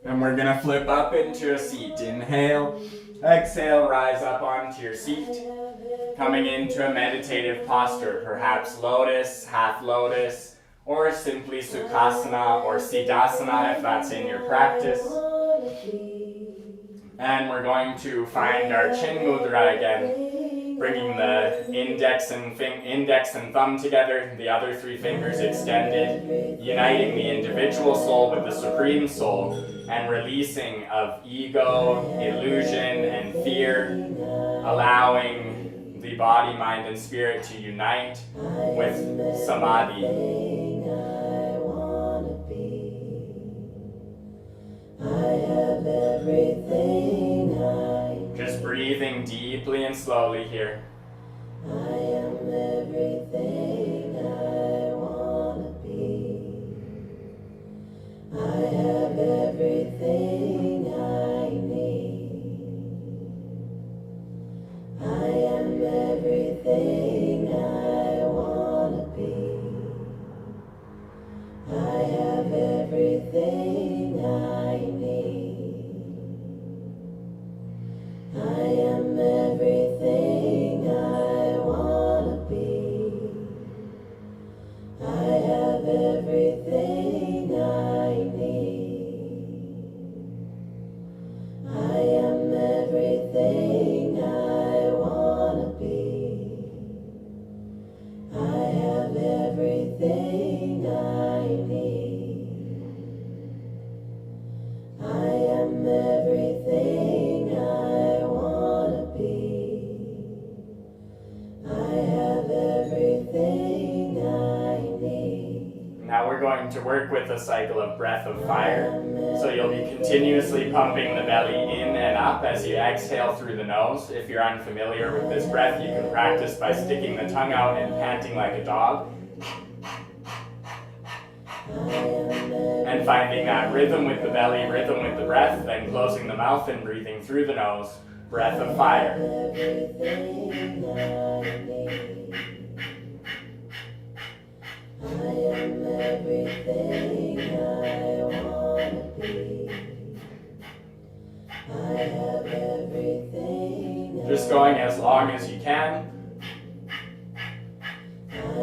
And we're gonna flip up into a seat. Inhale, exhale, rise up onto your seat. Coming into a meditative posture, perhaps lotus, half lotus, or simply Sukhasana or Siddhasana if that's in your practice. And we're going to find our chin mudra again, bringing the index and thumb together, the other three fingers extended, uniting the individual soul with the supreme soul, and releasing of ego, illusion, and fear, allowing the body, mind, and spirit to unite with samadhi. Just breathing deeply and slowly here. I am everything I want to be. I have everything I need. I am everything I want to be. I have everything I need. I am everything I want to be. I have everything I need. I am everything I want to be. I have everything I need. I am everything I want to be. I have everything I need. Now we're going to work with a cycle of breath of fire. So you'll be continuously pumping the belly in and up as you exhale through the nose. If you're unfamiliar with this breath, you can practice by sticking the tongue out and panting like a dog. And finding that rhythm with the belly, rhythm with the breath, then closing the mouth and breathing through the nose. Breath of fire. I am everything I want to be. I have everything. Just going as long as you can.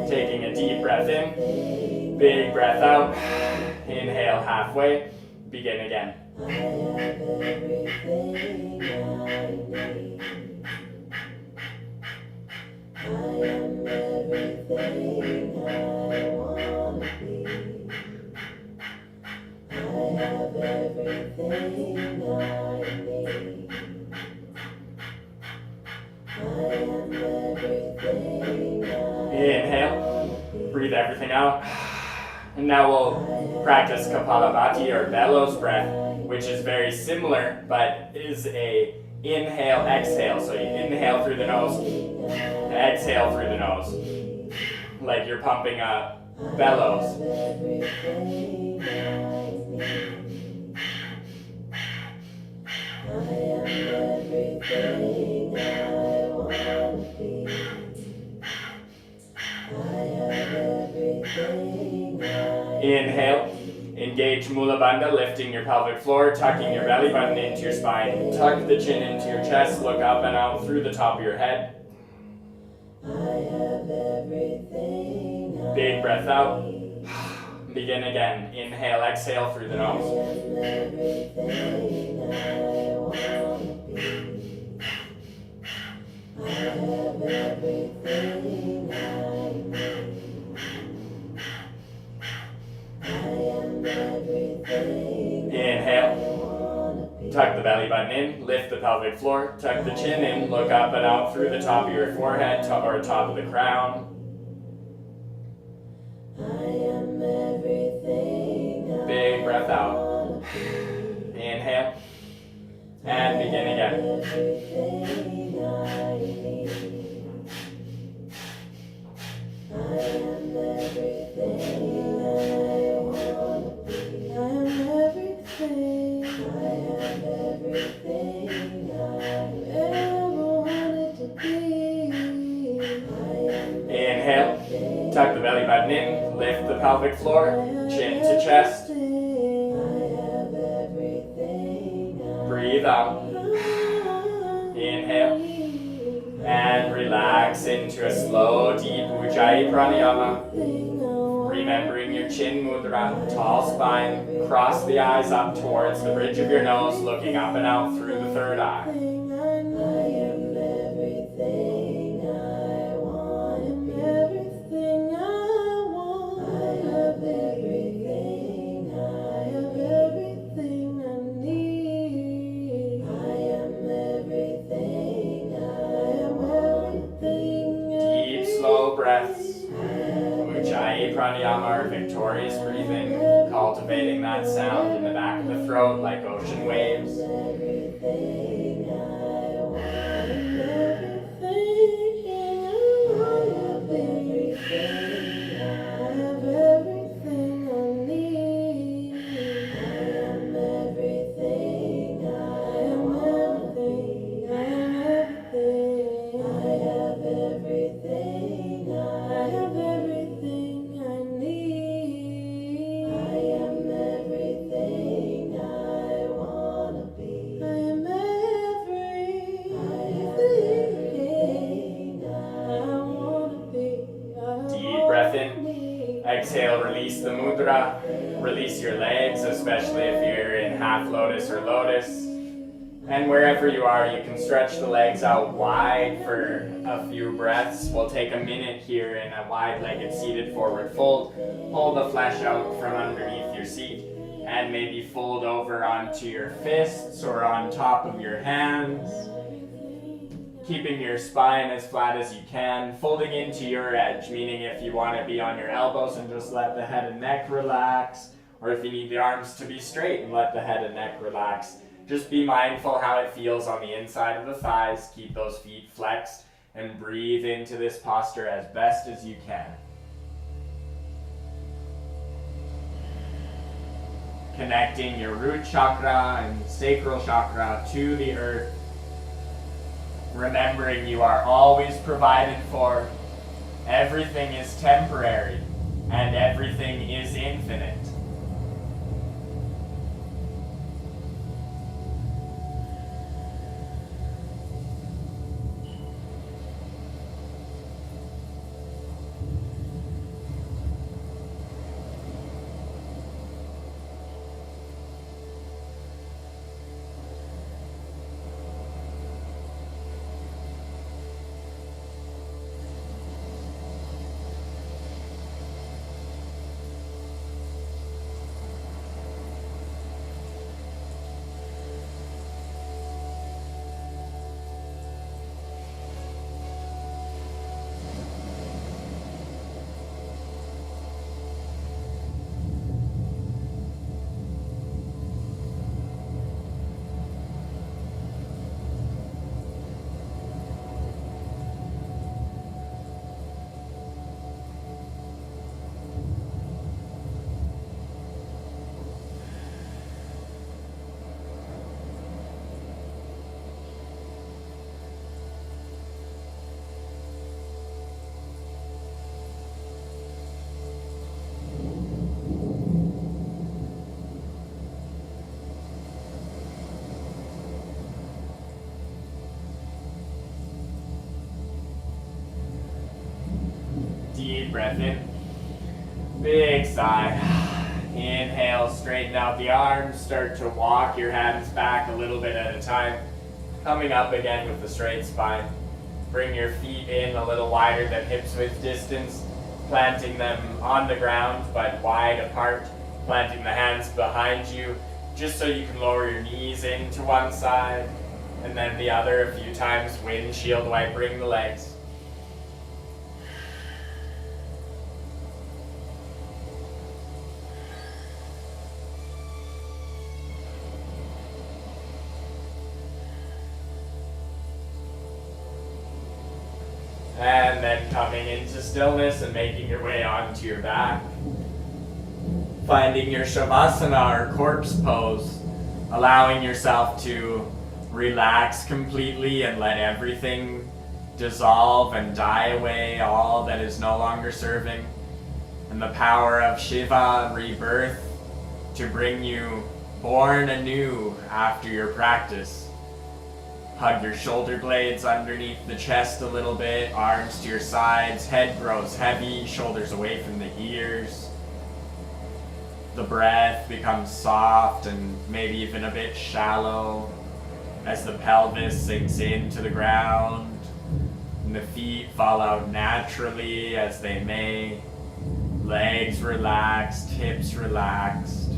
Taking a deep breath in, big breath out. Inhale halfway. Begin again. I have everything I need. I am everything I want to be. I have everything I need. I am everything I Inhale. Breathe everything out. And now we'll practice Kapalabhati or bellows breath, which is very similar, but is a inhale, exhale. So you inhale through the nose, exhale through the nose, like you're pumping up bellows. everything I need. I am everything I want to be. I have everything I need. Inhale, engage Mula Bandha, lifting your pelvic floor, tucking your belly button into your spine. Tuck the chin into your chest, look up and out through the top of your head. I have everything I Big breath out. need. Begin again. Inhale, exhale through the I nose. am everything I want to be. I have everything I need. I am everything Inhale. I want to be. Tuck the belly button in, lift the pelvic floor, tuck the chin in, look up and out through the top of your forehead or top of the crown. I am everything I Big breath out. want to be. Inhale. And begin again. Everything I need. I am everything I want to be. I am everything. I have everything I ever wanted to be. I am Inhale. Tuck the belly button in, lift the pelvic floor, chin to chest. Breathe out. Inhale. And relax into a slow, deep Ujjayi Pranayama. Remembering your chin mudra, tall spine, cross the eyes up towards the bridge of your nose, looking up and out through the third eye. Deep, slow breaths. Ujjayi Pranayama, or victorious breathing, cultivating that sound in the back of the throat like ocean waves. Exhale, release the mudra, release your legs, especially if you're in half lotus or lotus. And wherever you are, you can stretch the legs out wide for a few breaths. We'll take a minute here in a wide-legged seated forward fold. Pull the flesh out from underneath your seat and maybe fold over onto your fists or on top of your hands. Keeping your spine as flat as you can, folding into your edge, meaning if you want to be on your elbows and just let the head and neck relax, or if you need the arms to be straight and let the head and neck relax. Just be mindful how it feels on the inside of the thighs. Keep those feet flexed and breathe into this posture as best as you can. Connecting your root chakra and sacral chakra to the earth. Remembering you are always provided for, everything is temporary, and everything is infinite. Deep breath in. Big sigh. Inhale, straighten out the arms. Start to walk your hands back a little bit at a time. Coming up again with the straight spine. Bring your feet in a little wider than hips width distance. Planting them on the ground but wide apart. Planting the hands behind you just so you can lower your knees into one side and then the other a few times. Windshield wipering the legs. And then coming into stillness and making your way onto your back. Finding your Shavasana or corpse pose. Allowing yourself to relax completely and let everything dissolve and die away, all that is no longer serving. and the power of Shiva rebirth to bring you born anew after your practice. Hug your shoulder blades underneath the chest a little bit, arms to your sides, head grows heavy, shoulders away from the ears. The breath becomes soft and maybe even a bit shallow as the pelvis sinks into the ground and the feet fall out naturally as they may. Legs relaxed, hips relaxed,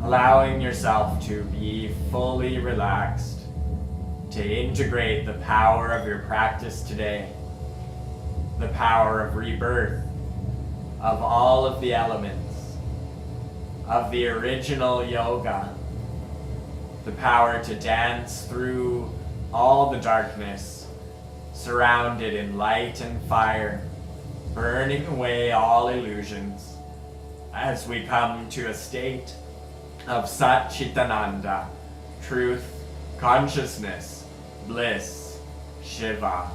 allowing yourself to be fully relaxed, to integrate the power of your practice today, the power of rebirth, of all of the elements, of the original yoga, the power to dance through all the darkness, surrounded in light and fire, burning away all illusions, as we come to a state of Sat Chitananda, truth, consciousness, bliss, Shiva.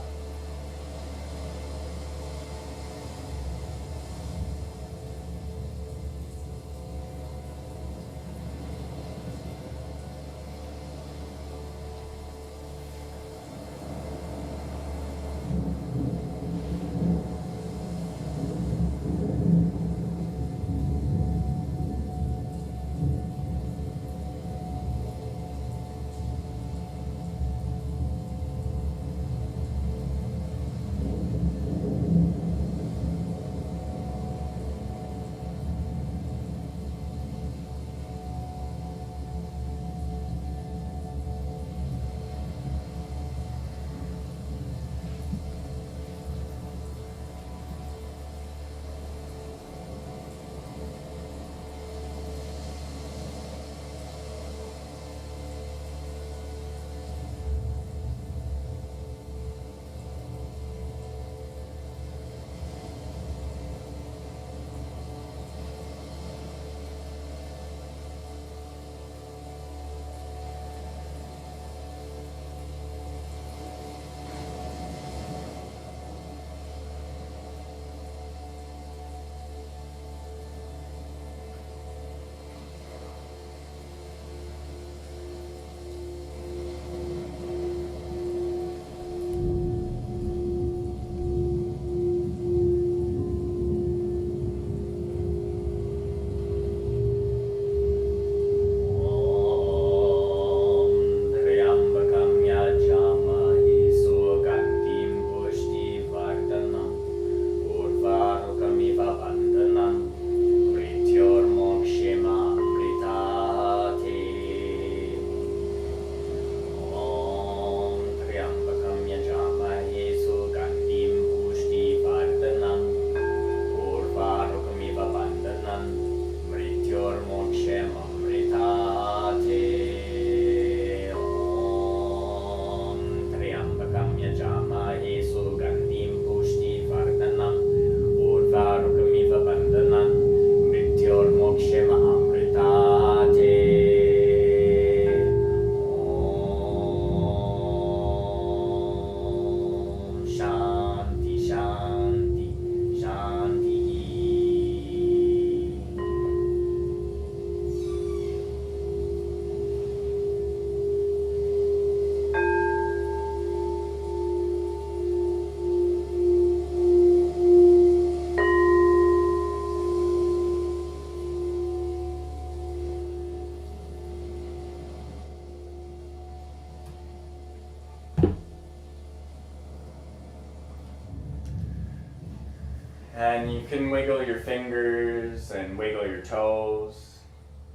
And you can wiggle your fingers and wiggle your toes,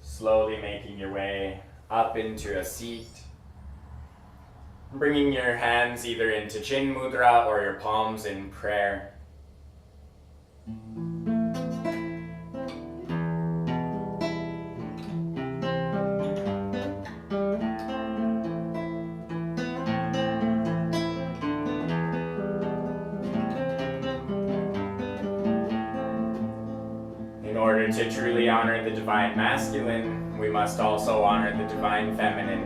slowly making your way up into a seat. Bringing your hands either into chin mudra or your palms in prayer. In order to truly honor the divine masculine, we must also honor the divine feminine.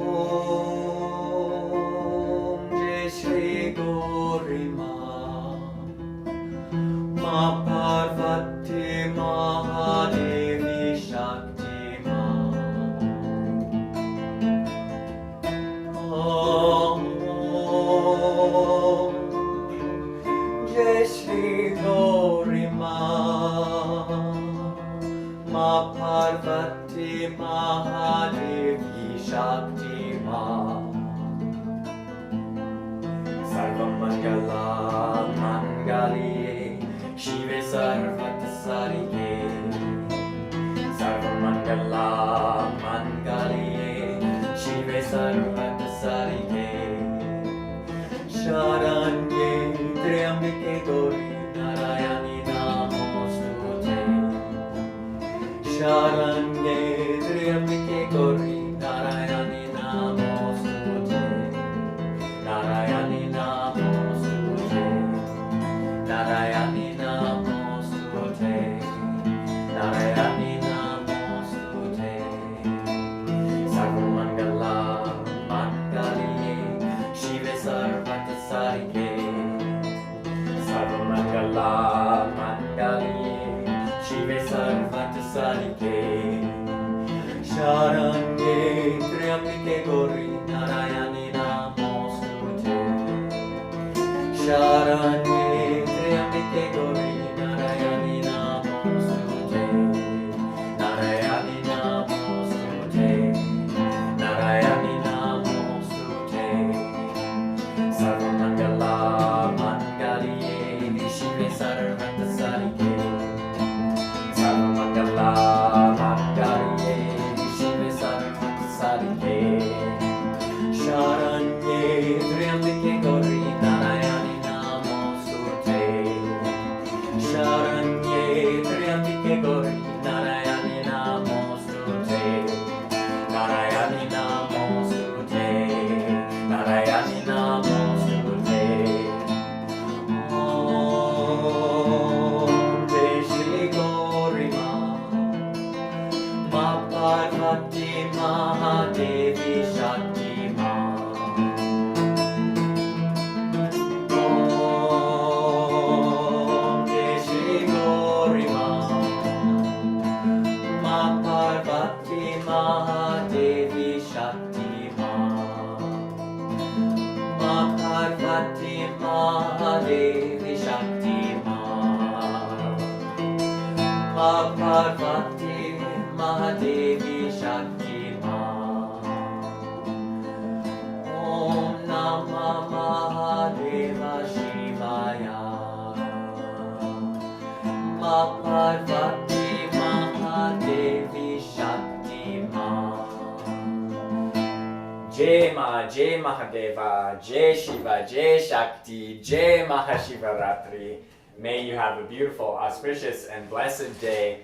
Om Jai Shri Guru Devi Shakti Ma. Sarvamangala Mangalye Shive Sarvata Sarike. Sarvamangala Mangalye Shive Sarvata Sarike. Sharanye Triambike Gauri Narayani Namostute. Sharanye Triambike Gauri Narayani Namostute. Narayani Namostute. Narayani Namostute. Narayani Namostute. Sarvamangala Mangalye Shive Sarvata Sarike. Sarvamangala Mangalye Shive Sarvata Sarike. Sharanye Triambike Gauri Narayani Namostute. Sharanye Triambike Gauri Narayani Namostute. Narayani Namostute. Narayani Namostute. Sarvamangala Mangalye Shive Sarvata Sarike. Sarvamangala Mangalye Shive Sarvata Sarike. Sharanye Triambike Gauri Narayani Namostute. Sharanye Triambike Gauri Narayani Namostute. Narayani Namostute. Narayani Namostute. Om Jai Shri Gauri Ma. Ma Parvati Mahadevi Shakti Ma. Om Jai Shri Gauri Ma. Ma Parvati Mahadevi Shakti Ma. Ma Parvati Mahadevi Shakti Ma. Ma Parvati Mahadevi Shakti Ma. Om Namah Mahadeva Shivaya. Ma Parvati Mahadevi Shakti Ma. Jai Ma, Jai Mahadeva, Jai Shiva, Jai Shakti, Jai Mahashivaratri. May you have a beautiful, auspicious, and blessed day.